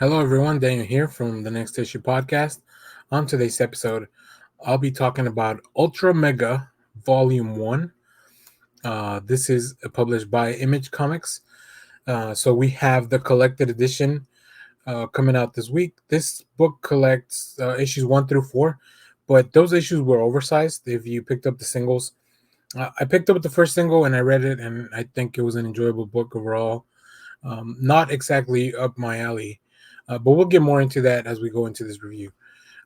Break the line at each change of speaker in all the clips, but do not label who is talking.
Hello, everyone. Daniel here from the Next Issue Podcast. On today's episode, I'll be talking about Ultramega Volume 1. This is published by Image Comics. So we have the collected edition coming out this week. This book collects issues 1 through 4, but those issues were oversized if you picked up the singles. I picked up the first single and I read it, and I think it was an enjoyable book overall. Not exactly up my alley. But we'll get more into that as we go into this review.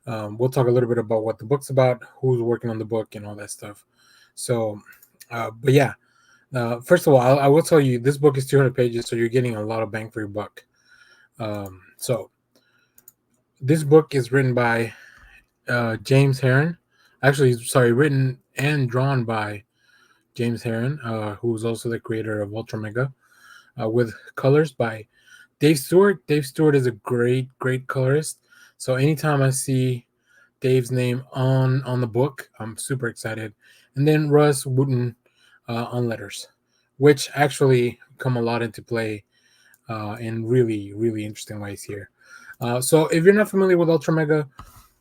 We'll talk a little bit about what the book's about, who's working on the book, and all that stuff. So, but yeah, first of all, I will tell you this book is 200 pages, so you're getting a lot of bang for your buck. So, this book is written by James Harren. Actually, sorry, written and drawn by James Harren, who is also the creator of Ultramega, with colors by Dave Stewart. Dave Stewart is a great colorist. So anytime I see Dave's name on the book, I'm super excited. And then Rus Wooton on letters, which actually come a lot into play in really interesting ways here. So if you're not familiar with Ultramega,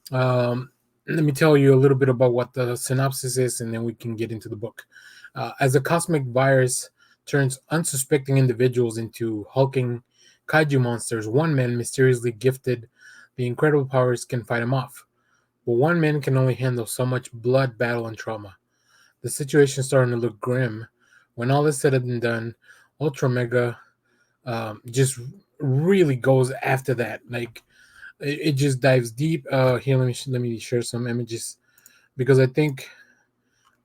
let me tell you a little bit about what the synopsis is, and then we can get into the book. As a cosmic virus turns unsuspecting individuals into hulking kaiju monsters, one man mysteriously gifted the incredible powers can fight him off. But one man can only handle so much blood, battle, and trauma. The situation is starting to look grim. When all is said and done, Ultramega just really goes after that. Like it just dives deep. Here, let me share some images because I think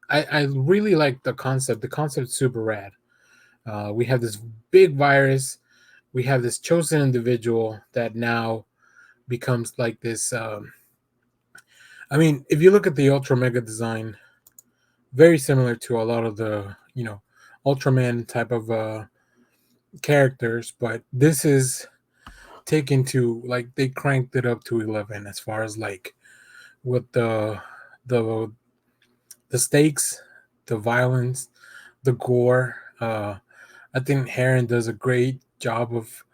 I really like the concept. The concept's super rad. We have this big virus. We have this chosen individual that now becomes like this. I mean, if you look at the Ultramega design, very similar to a lot of the Ultraman type of characters, but this is taken to like they cranked it up to 11 as far as like with the the stakes, the violence, the gore. I think Harren does a great job of.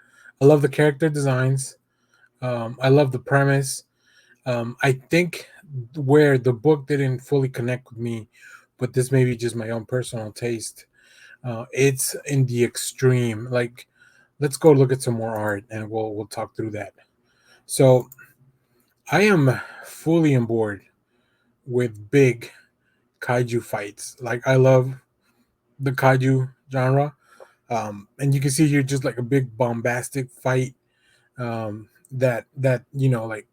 I love the character designs. I love the premise. I think where the book didn't fully connect with me, but this may be just my own personal taste. It's in the extreme. Like, let's go look at some more art, and we'll talk through that. So, I am fully on board with big kaiju fights. Like, I love the kaiju genre. And you can see here just like a big bombastic fight that like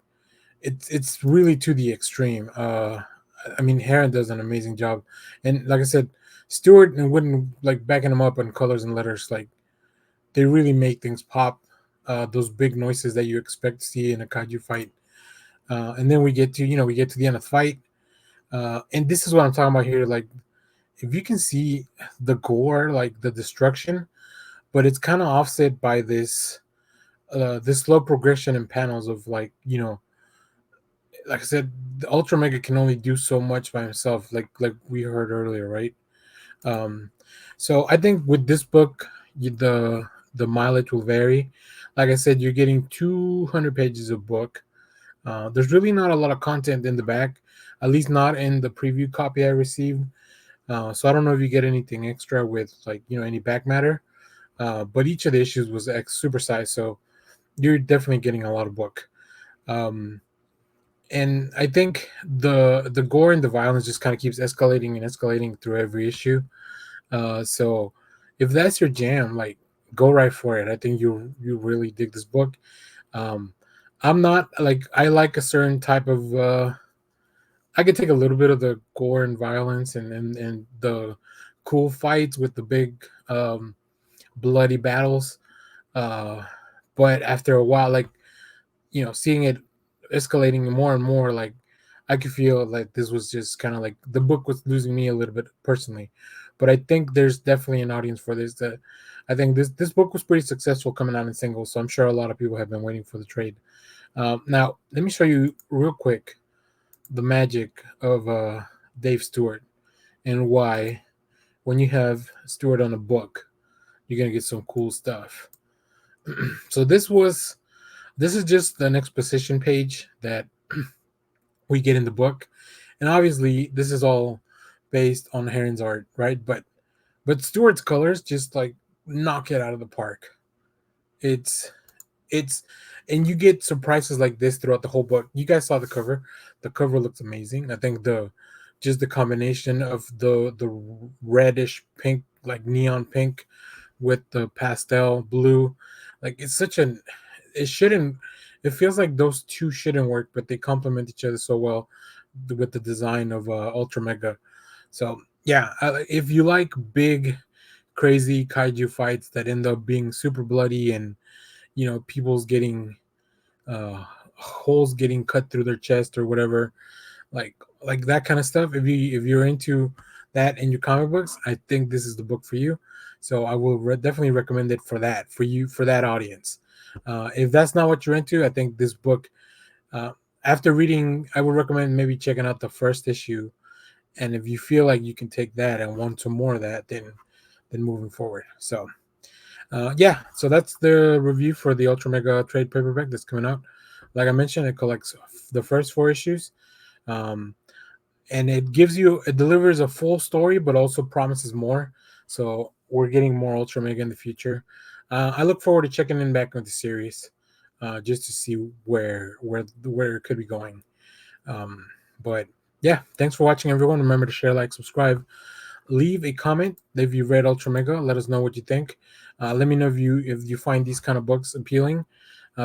it's really to the extreme. I mean, Heron does an amazing job, and like I said, Stewart and Wooden like backing him up on colors and letters, like they really make things pop. Those big noises that you expect to see in a kaiju fight, and then we get to the end of the fight, and this is what I'm talking about here. Like, if you can see the gore, like the destruction, but it's kind of offset by this slow progression in panels of like I said, the Ultra Mega can only do so much by himself, like we heard earlier, right? Um, so I think with this book, the mileage will vary. Like I said, you're getting 200 pages of book. There's really not a lot of content in the back, at least not in the preview copy I received. So I don't know if you get anything extra with like any back matter. But each of the issues was super sized, so you're definitely getting a lot of book. Um, and I think the gore and the violence just kind of keeps escalating and escalating through every issue. So if that's your jam, like go right for it. I think you really dig this book. Um, I'm not like I like a certain type of. I could take a little bit of the gore and violence and the cool fights with the big bloody battles. Uh, but after a while, like seeing it escalating more and more, like I could feel like this was just kind of like the book was losing me a little bit personally. But I think there's definitely an audience for this. That I think this book was pretty successful coming out in singles, so I'm sure a lot of people have been waiting for the trade. Now, let me show you real quick the magic of Dave Stewart and why when you have Stewart on a book, you're gonna get some cool stuff. So this was This is just an exposition page that we get in the book, and obviously this is all based on Harren's art, right? But Stewart's colors just like knock it out of the park. It's it's and you get surprises like this throughout the whole book. You guys saw the cover. The cover looks amazing. I think the combination of the reddish pink, like neon pink, with the pastel blue, like it's such an it shouldn't it feels like those two shouldn't work, but they complement each other so well with the design of Ultramega. So yeah, if you like big crazy kaiju fights that end up being super bloody, and people's getting holes getting cut through their chest or whatever, like that kind of stuff, if you're into that in your comic books, I think this is the book for you. So I will definitely recommend it for that audience. If that's not what you're into, I think this book, uh, after reading, I would recommend maybe checking out the first issue, and if you feel like you can take that and want some more of that, then moving forward. So yeah, so that's the review for the Ultra Mega trade paperback that's coming out. Like I mentioned, it collects the first four issues, um, and it delivers a full story, but also promises more. So we're getting more Ultra Mega in the future. I look forward to checking in back with the series, just to see where it could be going. But yeah, thanks for watching, everyone. Remember to share, like, subscribe, leave a comment if you read Ultra Mega. Let us know what you think. Let me know if you find these kind of books appealing,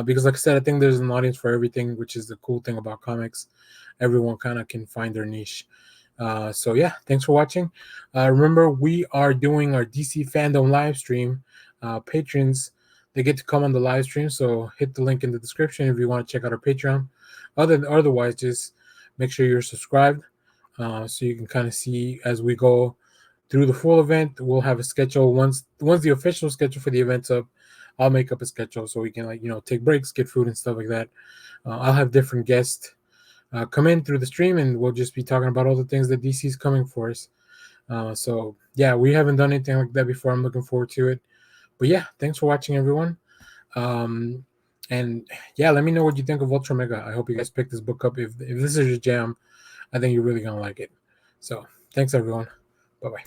because like I said, I think there's an audience for everything, which is the cool thing about comics. Everyone kind of can find their niche. So yeah, thanks for watching. Remember, we are doing our DC fandom live stream. Patrons, they get to come on the live stream, so hit the link in the description if you want to check out our Patreon. Otherwise, just make sure you're subscribed, so you can kind of see as we go through the full event. We'll have a schedule once the official schedule for the event's up. I'll make up a schedule so we can take breaks, get food and stuff like that. I'll have different guests come in through the stream, and we'll just be talking about all the things that DC is coming for us. So yeah, we haven't done anything like that before. I'm looking forward to it. But yeah, thanks for watching, everyone. And yeah, let me know what you think of Ultra Mega. I hope you guys pick this book up. If this is your jam, I think you're really gonna like it. So thanks, everyone. Bye bye.